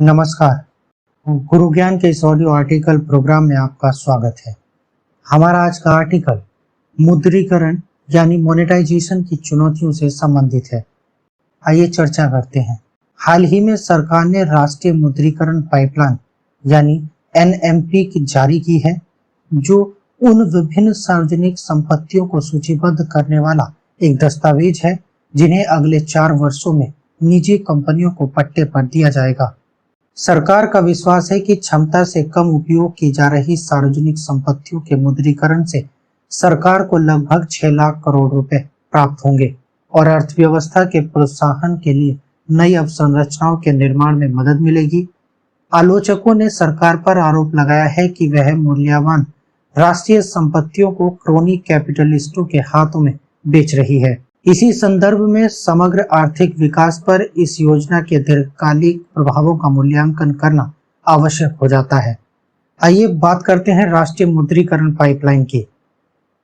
नमस्कार। गुरु ज्ञान के इस ऑडियो आर्टिकल प्रोग्राम में आपका स्वागत है। हमारा आज का आर्टिकल मुद्रीकरण यानी मोनेटाइजेशन की चुनौतियों से संबंधित है। आइए चर्चा करते हैं। हाल ही में सरकार ने राष्ट्रीय मुद्रीकरण पाइपलाइन यानी एनएमपी की जारी की है, जो उन विभिन्न सार्वजनिक संपत्तियों को सूचीबद्ध करने वाला एक दस्तावेज है जिन्हें अगले 4 वर्षों में निजी कंपनियों को पट्टे पर दिया जाएगा। सरकार का विश्वास है कि क्षमता से कम उपयोग की जा रही सार्वजनिक संपत्तियों के मुद्रीकरण से सरकार को लगभग 6 लाख करोड़ रुपए प्राप्त होंगे और अर्थव्यवस्था के प्रोत्साहन के लिए नई अवसंरचनाओं के निर्माण में मदद मिलेगी। आलोचकों ने सरकार पर आरोप लगाया है कि वह मूल्यवान राष्ट्रीय संपत्तियों को क्रोनी कैपिटलिस्टों के हाथों में बेच रही है। इसी संदर्भ में समग्र आर्थिक विकास पर इस योजना के दीर्घकालिक प्रभावों का मूल्यांकन करना आवश्यक हो जाता है। आइए बात करते हैं राष्ट्रीय मुद्रीकरण पाइपलाइन की।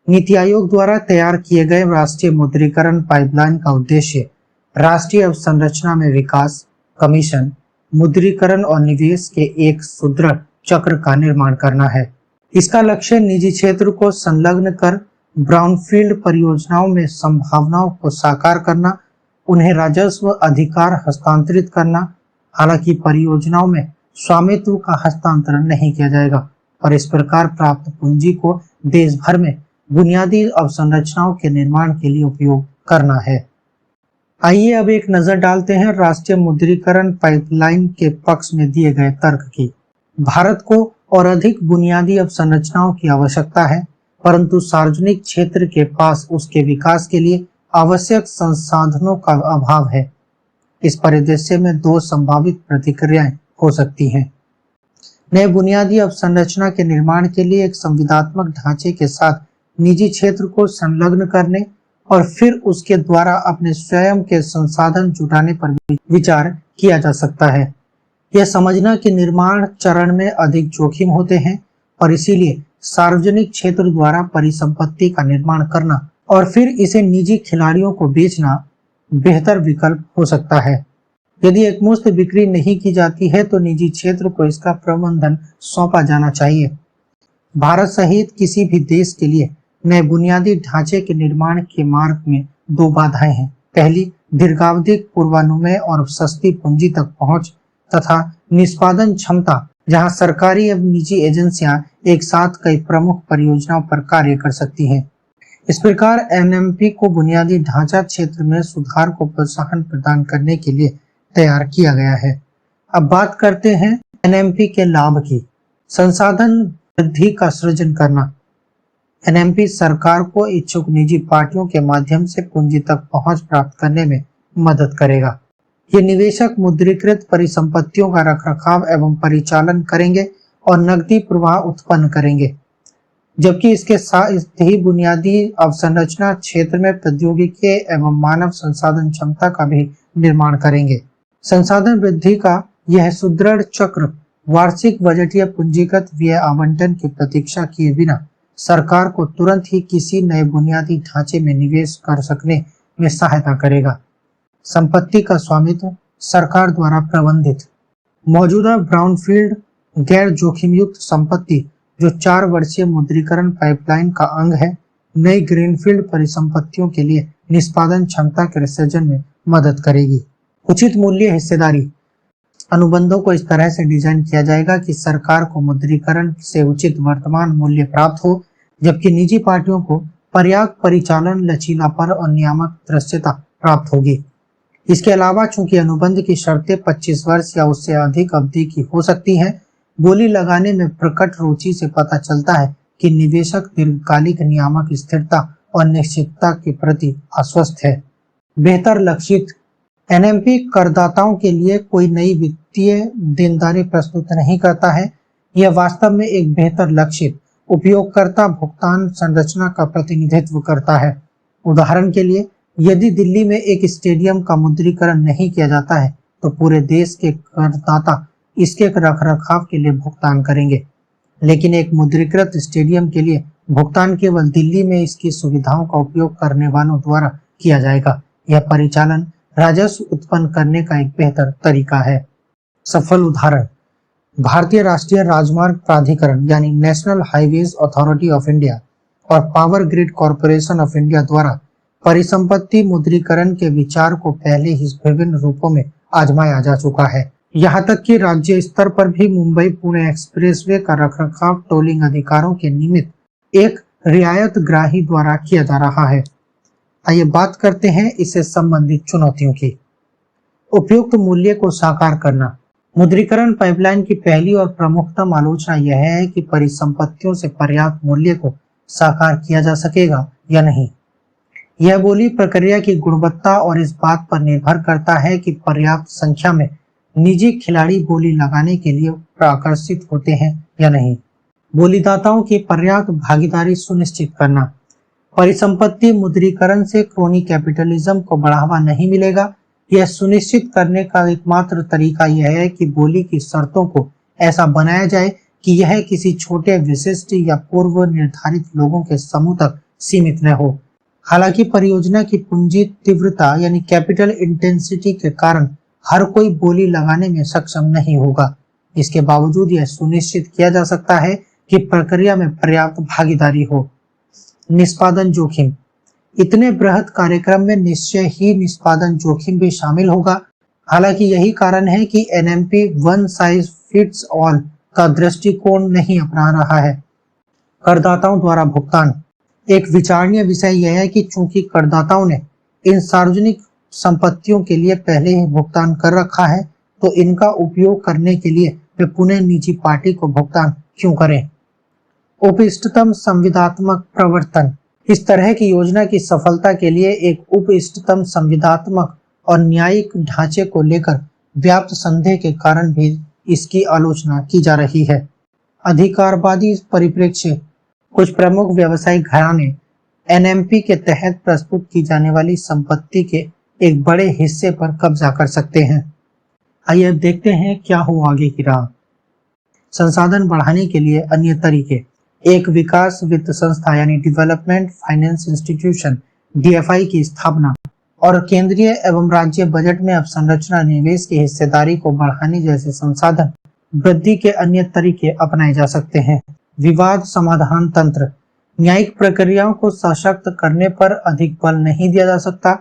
नीति आयोग द्वारा तैयार किए गए राष्ट्रीय मुद्रीकरण पाइपलाइन का उद्देश्य राष्ट्रीय अवसंरचना में विकास, कमीशन, मुद्रीकरण और निवेश के एक सुदृढ़ चक्र का निर्माण करना है। इसका लक्ष्य निजी क्षेत्र को संलग्न कर ब्राउनफील्ड परियोजनाओं में संभावनाओं को साकार करना, उन्हें राजस्व अधिकार हस्तांतरित करना। हालांकि परियोजनाओं में स्वामित्व का हस्तांतरण नहीं किया जाएगा और इस प्रकार प्राप्त पूंजी को देश भर में बुनियादी अवसंरचनाओं के निर्माण के लिए उपयोग करना है। आइए अब एक नजर डालते हैं राष्ट्रीय मुद्रीकरण पाइपलाइन के पक्ष में दिए गए तर्क की। भारत को और अधिक बुनियादी अवसंरचनाओं की आवश्यकता है, परंतु सार्वजनिक क्षेत्र के पास उसके विकास के लिए आवश्यक संसाधनों का अभाव है। इस परिदृश्य में 2 संभावित प्रतिक्रियाएं हो सकती हैं। नए बुनियादी अवसंरचना के निर्माण के लिए एक संविदात्मक ढांचे के साथ निजी क्षेत्र को संलग्न करने और फिर उसके द्वारा अपने स्वयं के संसाधन जुटाने पर विचार किया जा सकता है। यह समझना कि निर्माण चरण में अधिक जोखिम होते हैं और इसीलिए सार्वजनिक क्षेत्र द्वारा परिसंपत्ति का निर्माण करना और फिर इसे निजी खिलाड़ियों को बेचना बेहतर विकल्प हो सकता है। यदि एकमुश्त बिक्री नहीं की जाती है तो निजी क्षेत्र को इसका प्रबंधन सौंपा जाना चाहिए। भारत सहित किसी भी देश के लिए नए बुनियादी ढांचे के निर्माण के मार्ग में 2 बाधाएं हैं। पहली, दीर्घावधिक पूर्वानुमेय और सस्ती पूंजी तक पहुंच तथा निष्पादन क्षमता, जहां सरकारी एवं निजी एजेंसियां एक साथ कई प्रमुख परियोजनाओं पर कार्य कर सकती हैं। इस प्रकार एनएमपी को बुनियादी ढांचा क्षेत्र में सुधार को प्रोत्साहन प्रदान करने के लिए तैयार किया गया है। अब बात करते हैं एनएमपी के लाभ की। संसाधन वृद्धि का सृजन करना। एनएमपी सरकार को इच्छुक निजी पार्टियों के माध्यम से पूंजी तक पहुंच प्राप्त करने में मदद करेगा। ये निवेशक मुद्रीकृत परिसंपत्तियों का रखरखाव एवं परिचालन करेंगे और नकदी प्रवाह उत्पन्न करेंगे, जबकि इसके साथ ही बुनियादी अवसंरचना क्षेत्र में प्रौद्योगिकी एवं मानव संसाधन क्षमता का भी निर्माण करेंगे। संसाधन वृद्धि का यह सुदृढ़ चक्र वार्षिक बजटीय पूंजीगत व्यय आवंटन की प्रतीक्षा किए बिना सरकार को तुरंत ही किसी नए बुनियादी ढांचे में निवेश कर सकने में सहायता करेगा। संपत्ति का स्वामित्व सरकार द्वारा प्रबंधित। मौजूदा ब्राउनफील्ड गैर जोखिम युक्त संपत्ति जो 4 वर्षीय मुद्रीकरण पाइपलाइन का अंग है, नई ग्रीनफील्ड परिसंपत्तियों के लिए निष्पादन क्षमता के सृजन में मदद करेगी। उचित मूल्य हिस्सेदारी। अनुबंधों को इस तरह से डिजाइन किया जाएगा कि सरकार को मुद्रीकरण से उचित वर्तमान मूल्य प्राप्त हो, जबकि निजी पार्टियों को पर्याप्त परिचालन लचीलापन और नियामक दृश्यता प्राप्त होगी। इसके अलावा चूंकि अनुबंध की शर्तें 25 वर्ष या उससे अधिक अवधि की हो सकती हैं, बोली लगाने में प्रकट रुचि से पता चलता है कि निवेशक दीर्घकालिक नियामक स्थिरता और निश्चितता के प्रति आश्वस्त है। बेहतर लक्षित। एनएमपी करदाताओं के लिए कोई नई वित्तीय देनदारी प्रस्तुत नहीं करता है। यह वास्तव में एक बेहतर लक्षित उपयोगकर्ता भुगतान संरचना का प्रतिनिधित्व करता है। उदाहरण के लिए, यदि दिल्ली में एक स्टेडियम का मुद्रीकरण नहीं किया जाता है तो पूरे देश के करदाता इसके रखरखाव के लिए भुगतान करेंगे, लेकिन एक मुद्रीकृत स्टेडियम के लिए भुगतान केवल दिल्ली में इसकी सुविधाओं का उपयोग करने वालों द्वारा किया जाएगा। यह परिचालन राजस्व उत्पन्न करने का एक बेहतर तरीका है। सफल उदाहरण भारतीय राष्ट्रीय राजमार्ग प्राधिकरण यानी National Highways Authority of India और Power Grid Corporation of India द्वारा परिसंपत्ति मुद्रीकरण के विचार को पहले ही विभिन्न रूपों में आजमाया जा चुका है। यहाँ तक कि राज्य स्तर पर भी मुंबई पुणे एक्सप्रेसवे का रखरखाव टोलिंग अधिकारों के निमित्त एक रियायत ग्राही द्वारा किया जा रहा है। आइए बात करते हैं इससे संबंधित चुनौतियों की। उपयुक्त मूल्य को साकार करना। मुद्रीकरण पाइपलाइन की पहली और प्रमुखतम आलोचना यह है कि परिसंपत्तियों से पर्याप्त मूल्य को साकार किया जा सकेगा या नहीं। यह बोली प्रक्रिया की गुणवत्ता और इस बात पर निर्भर करता है कि पर्याप्त संख्या में निजी खिलाड़ी बोली लगाने के लिए आकर्षित होते हैं या नहीं। बोलीदाताओं की पर्याप्त भागीदारी सुनिश्चित करना। परिसंपत्ति मुद्रीकरण से क्रोनी कैपिटलिज्म को बढ़ावा नहीं मिलेगा। यह सुनिश्चित करने का एकमात्र तरीका यह है कि बोली की शर्तों को ऐसा बनाया जाए कि यह किसी छोटे विशिष्ट या पूर्व निर्धारित लोगों के समूह तक सीमित न हो। हालांकि परियोजना की पूंजी तीव्रता यानी कैपिटल इंटेंसिटी के कारण हर कोई बोली लगाने में सक्षम नहीं होगा। इसके बावजूद यह सुनिश्चित किया जा सकता है कि प्रक्रिया में पर्याप्त भागीदारी हो। निष्पादन जोखिम। इतने बृहद कार्यक्रम में निश्चय ही निष्पादन जोखिम भी शामिल होगा। हालांकि यही कारण है कि NMP one size fits all का दृष्टिकोण नहीं अपना रहा है। करदाताओं द्वारा भुगतान। एक विचारणीय विषय यह है कि चूंकि करदाताओं ने इन सार्वजनिक संपत्तियों के लिए पहले ही भुगतान कर रखा है, तो इनका उपयोग करने के लिए वे पुनः निजी पार्टी को भुगतान क्यों करें। उपइष्टतम संविदात्मक प्रवर्तन। इस तरह की योजना की सफलता के लिए एक उपइष्टतम संविदात्मक और न्यायिक ढांचे को लेकर व्याप्त संदेह के कारण भी इसकी आलोचना की जा रही है। अधिकारवादी परिप्रेक्ष्य। कुछ प्रमुख व्यवसायिक घराने एनएमपी के तहत प्रस्तुत की जाने वाली संपत्ति के एक बड़े हिस्से पर कब्जा कर सकते हैं। आइए देखते हैं क्या हो आगे की राह। संसाधन बढ़ाने के लिए अन्य तरीके। एक विकास वित्त संस्था यानी डेवलपमेंट फाइनेंस इंस्टीट्यूशन डीएफआई की स्थापना और केंद्रीय एवं राज्य बजट में अवसंरचना निवेश की हिस्सेदारी को बढ़ाने जैसे संसाधन वृद्धि के अन्य तरीके अपनाए जा सकते हैं। विवाद समाधान तंत्र। न्यायिक प्रक्रियाओं को सशक्त करने पर अधिक बल नहीं दिया जा सकता।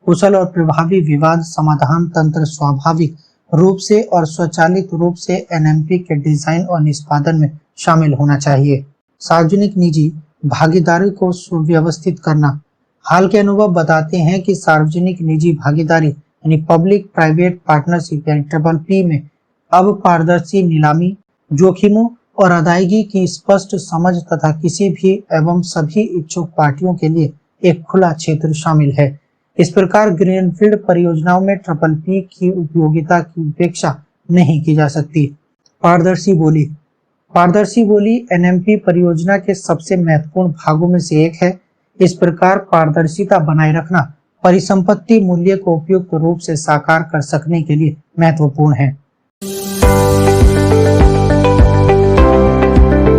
कुशल और प्रभावी विवाद समाधान तंत्र स्वाभाविक रूप से और स्वचालित रूप से एनएमपी के डिजाइन और निष्पादन में शामिल होना चाहिए। सार्वजनिक निजी भागीदारी को सुव्यवस्थित करना। हाल के अनुभव बताते हैं कि सार्वजनिक निजी भागीदारी यानी पब्लिक प्राइवेट पार्टनरशिप यानी PPP में अब पारदर्शी नीलामी, जोखिमों और अदायगी की स्पष्ट समझ तथा किसी भी एवं सभी इच्छुक पार्टियों के लिए एक खुला क्षेत्र शामिल है। इस प्रकार ग्रीनफील्ड परियोजनाओं में PPP की उपयोगिता की उपेक्षा नहीं की जा सकती। पारदर्शी बोली। पारदर्शी बोली एनएमपी परियोजना के सबसे महत्वपूर्ण भागों में से एक है। इस प्रकार पारदर्शिता बनाए रखना परिसंपत्ति मूल्य को उपयुक्त रूप से साकार कर सकने के लिए महत्वपूर्ण है।